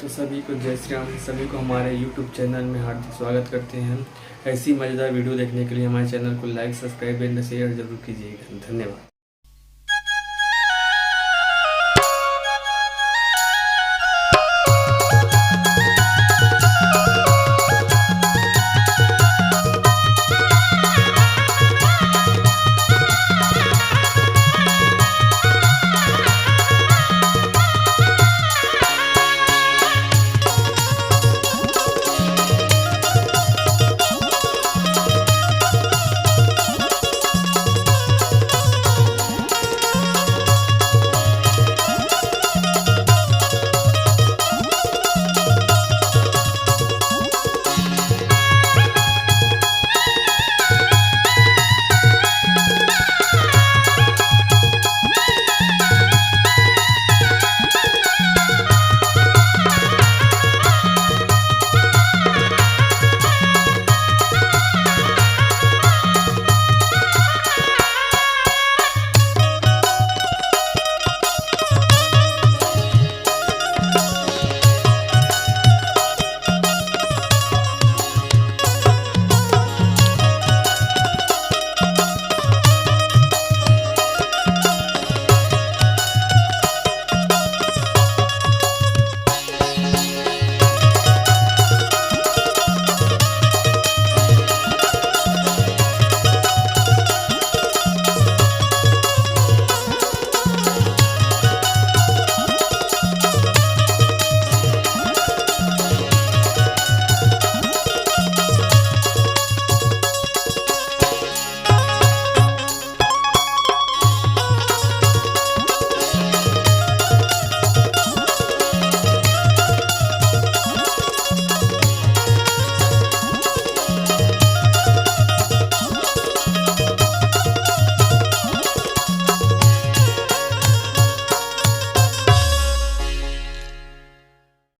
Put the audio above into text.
तो सभी को जय श्री राम। सभी को हमारे YouTube चैनल में हार्दिक स्वागत करते हैं। ऐसी मज़ेदार वीडियो देखने के लिए हमारे चैनल को लाइक, सब्सक्राइब एंड शेयर जरूर कीजिएगा। धन्यवाद।